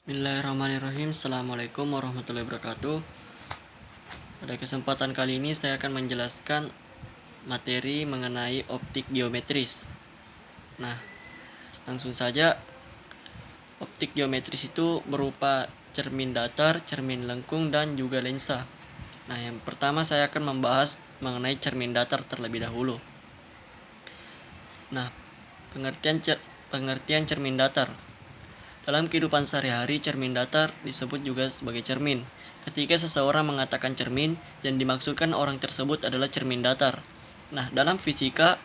Bismillahirrahmanirrahim. Assalamualaikum warahmatullahi wabarakatuh. Pada kesempatan kali ini saya akan menjelaskan materi mengenai optik geometris. Nah, langsung saja. Optik geometris itu berupa cermin datar, cermin lengkung, dan juga lensa. Nah, yang pertama saya akan membahas mengenai cermin datar terlebih dahulu. Nah, pengertian cermin datar. Dalam kehidupan sehari-hari, cermin datar disebut juga sebagai cermin. Ketika seseorang mengatakan cermin, yang dimaksudkan orang tersebut adalah cermin datar. Nah, dalam fisika,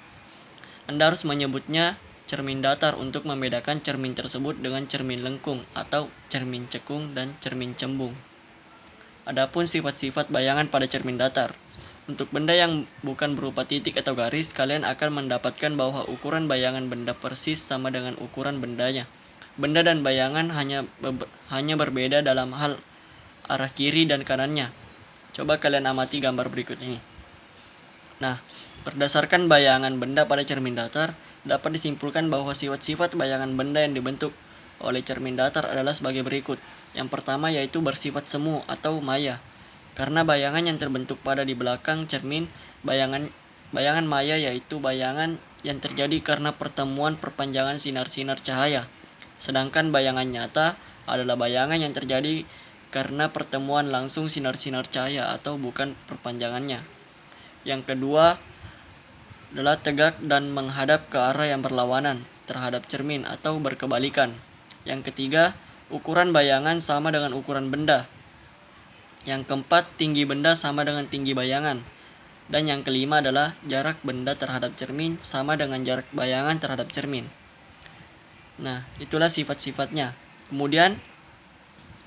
Anda harus menyebutnya cermin datar untuk membedakan cermin tersebut dengan cermin lengkung atau cermin cekung dan cermin cembung. Adapun sifat-sifat bayangan pada cermin datar. Untuk benda yang bukan berupa titik atau garis, kalian akan mendapatkan bahwa ukuran bayangan benda persis sama dengan ukuran bendanya. Benda dan bayangan hanya berbeda dalam hal arah kiri dan kanannya. Coba kalian amati gambar berikut ini. Nah, berdasarkan bayangan benda pada cermin datar, dapat disimpulkan bahwa sifat-sifat bayangan benda yang dibentuk oleh cermin datar adalah sebagai berikut. Yang pertama yaitu bersifat semu atau maya. Karena bayangan yang terbentuk pada di belakang cermin, bayangan maya yaitu bayangan yang terjadi karena pertemuan perpanjangan sinar-sinar cahaya. Sedangkan bayangan nyata adalah bayangan yang terjadi karena pertemuan langsung sinar-sinar cahaya atau bukan perpanjangannya. Yang kedua adalah tegak dan menghadap ke arah yang berlawanan terhadap cermin atau berkebalikan. Yang ketiga, ukuran bayangan sama dengan ukuran benda. Yang keempat, tinggi benda sama dengan tinggi bayangan. Dan yang kelima adalah jarak benda terhadap cermin sama dengan jarak bayangan terhadap cermin. Nah, itulah sifat-sifatnya. Kemudian,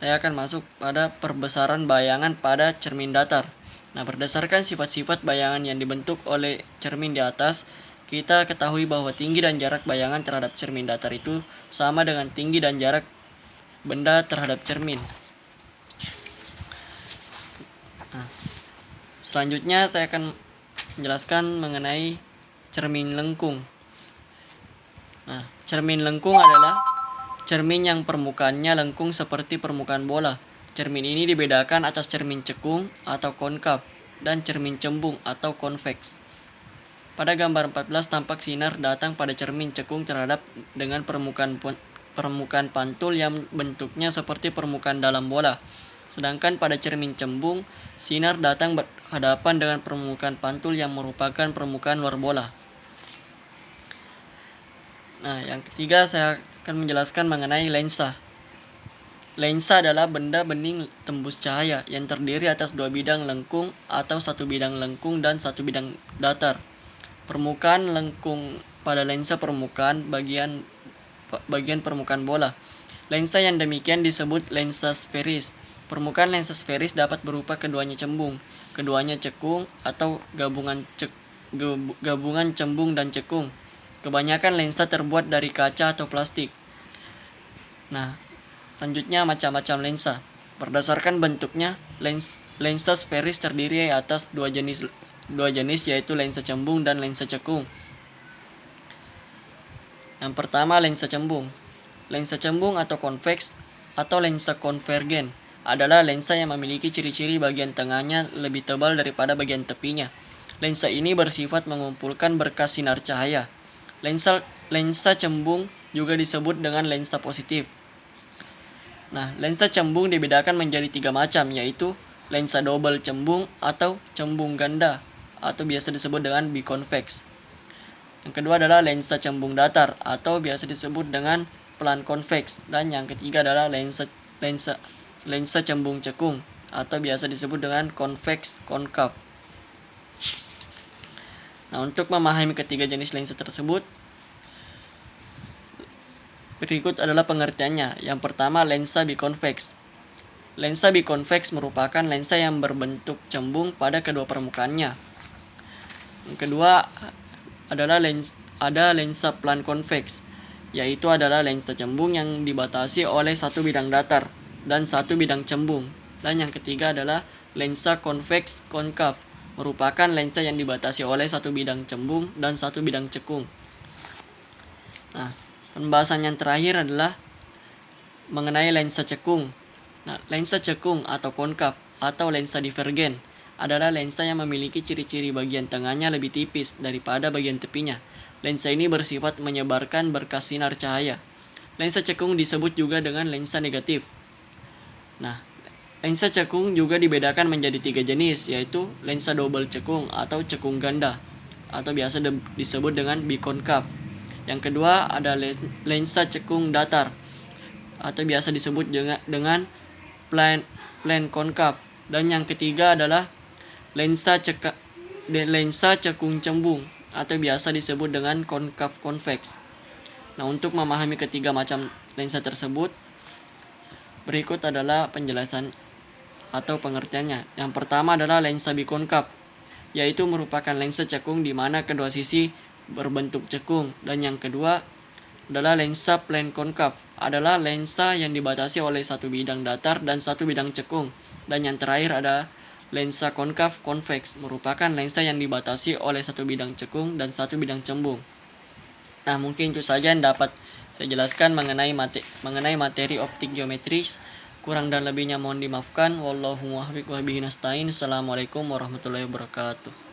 saya akan masuk pada perbesaran bayangan pada cermin datar. Nah, berdasarkan sifat-sifat bayangan yang dibentuk oleh cermin di atas, kita ketahui bahwa tinggi dan jarak bayangan terhadap cermin datar itu sama dengan tinggi dan jarak benda terhadap cermin. Nah, selanjutnya saya akan menjelaskan mengenai cermin lengkung. Nah, cermin lengkung adalah cermin yang permukaannya lengkung seperti permukaan bola. Cermin ini dibedakan atas cermin cekung atau konkav dan cermin cembung atau konveks. Pada gambar 14 tampak sinar datang pada cermin cekung terhadap dengan permukaan pantul yang bentuknya seperti permukaan dalam bola. Sedangkan pada cermin cembung, sinar datang berhadapan dengan permukaan pantul yang merupakan permukaan luar bola. Nah, yang ketiga saya akan menjelaskan mengenai lensa. Lensa adalah benda bening tembus cahaya yang terdiri atas dua bidang lengkung atau satu bidang lengkung dan satu bidang datar. Permukaan lengkung pada lensa permukaan bagian permukaan bola. Lensa yang demikian disebut lensa sferis. Permukaan lensa sferis dapat berupa keduanya cembung, keduanya cekung atau gabungan cembung dan cekung. Kebanyakan lensa terbuat dari kaca atau plastik. Nah, selanjutnya macam-macam lensa. Berdasarkan bentuknya, lensa sferis terdiri atas dua jenis yaitu lensa cembung dan lensa cekung. Yang pertama, lensa cembung. Lensa cembung atau konveks atau lensa konvergen adalah lensa yang memiliki ciri-ciri bagian tengahnya lebih tebal daripada bagian tepinya. Lensa ini bersifat mengumpulkan berkas sinar cahaya. Lensa cembung juga disebut dengan lensa positif. Nah, lensa cembung dibedakan menjadi 3 macam, yaitu lensa double cembung atau cembung ganda atau biasa disebut dengan biconvex. Yang kedua adalah lensa cembung datar atau biasa disebut dengan pelan konveks, dan yang ketiga adalah lensa cembung cekung atau biasa disebut dengan konveks konkav. Nah, untuk memahami ketiga jenis lensa tersebut, berikut adalah pengertiannya. Yang pertama, lensa biconvex. Lensa biconvex merupakan lensa yang berbentuk cembung pada kedua permukaannya. Yang kedua adalah lensa pelan konveks, yaitu adalah lensa cembung yang dibatasi oleh satu bidang datar dan satu bidang cembung. Dan yang ketiga adalah lensa konveks konkav, merupakan lensa yang dibatasi oleh satu bidang cembung dan satu bidang cekung. Nah, pembahasan yang terakhir adalah mengenai lensa cekung. Nah, lensa cekung atau konkav atau lensa divergen adalah lensa yang memiliki ciri-ciri bagian tengahnya lebih tipis daripada bagian tepinya. Lensa ini bersifat menyebarkan berkas sinar cahaya. Lensa cekung disebut juga dengan lensa negatif. Nah, lensa cekung juga dibedakan menjadi 3 jenis, yaitu lensa double cekung atau cekung ganda, atau biasa disebut dengan bikonkav. Yang kedua ada lensa cekung datar, atau biasa disebut dengan plane konkav. Dan yang ketiga adalah lensa cekung cembung, atau biasa disebut dengan konkav konveks. Nah, untuk memahami ketiga macam lensa tersebut, berikut adalah penjelasan atau pengertiannya. Yang pertama adalah lensa bikonkav, yaitu merupakan lensa cekung di mana kedua sisi berbentuk cekung. Dan yang kedua adalah lensa plane konkav, adalah lensa yang dibatasi oleh satu bidang datar dan satu bidang cekung. Dan yang terakhir ada lensa konkav konveks, merupakan lensa yang dibatasi oleh satu bidang cekung dan satu bidang cembung. Nah, mungkin itu saja yang dapat saya jelaskan mengenai materi optik geometris. Kurang dan lebihnya mohon dimaafkan. Wallahu muwaffiq wa bihi nasta'in. Assalamualaikum warahmatullahi wabarakatuh.